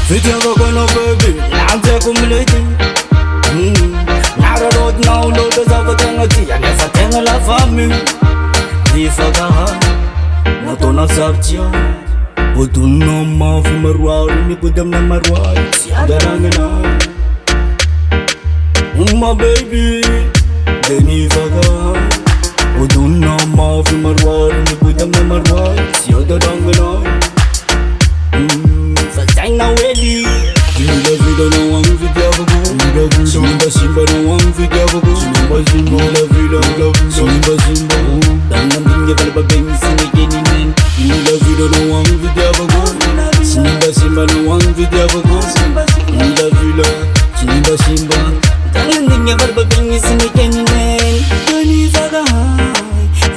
fitiavako no baby, nantiako milety. Nararody naoloatra zava-tegna tia nefa tegna la famille. Nifakaha nataona sarotsy aho, voadonina mafy maroary, mipody amina maroary tsy adaragna my baby. De nifakaha voadonina mafy maroary, mipody amina maroary tsy adaragna fa zaigna hely. Vilanao agny fitiavako, simbasimbanao agny fitiavako, simbasimba danambinga valababegny sy nekenineny. Vilanao agny fitiavako, simbasimbanao agny fitiavako, simbasimba danambinga valababegny sy nekenineny. Danifakahay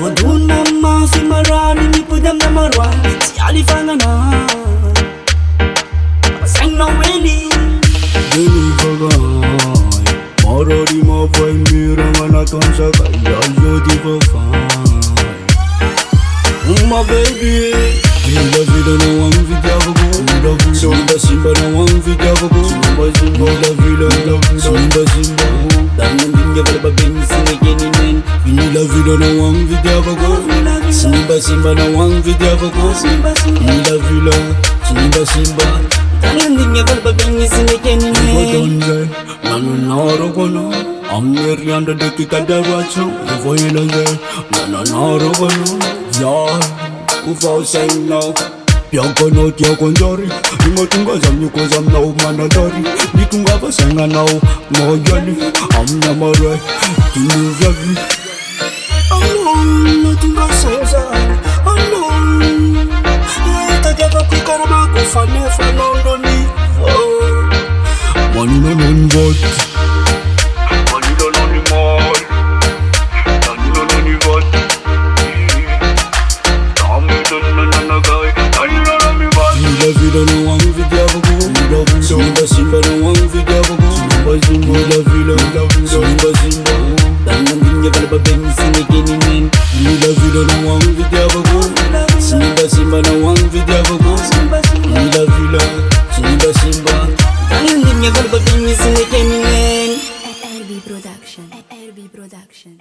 voadonina mafy maroary, mipody amina maroary tsy alifagnanahy zaigna hely. Denifakahay marary mafay miragna nataony sakay azo tifafay my baby. Vilanao agny fitiavako, simbasimbanao agny fitiavako, simbasimba danambinga valababegny sy nekenineny. Vilanao agny fitiavako, simbasimbanao agny fitiavako, simbasimba danambinga valababegny sy nekenineny. Nananarako anao amin'ny heriandro ndraiky tadaratsy, rehefa elan'izay nananarako anao iah kofa ho saignao. Piakanao tiako anjary, ny mahatonga za mikoza aminao manadary, mitongava saignanao mahajaly amin'ny amaray tinoviavy. Mahatonga sainzany tadiavako ikaramako fa nefa nandrony maninanao ny voty, maninanao ny maly, maninanao ny voty, dametanananagay maninanao ny voty. Vilanao agny fitiavako, simbasimbanao agny fitiavako, simbasimba danambinga valababegny sy nekenineny. Vilanao agny fitiavako, simbasimbanao agny fitiavako, simba danambinga valababegny sy nekenineny. RB Production.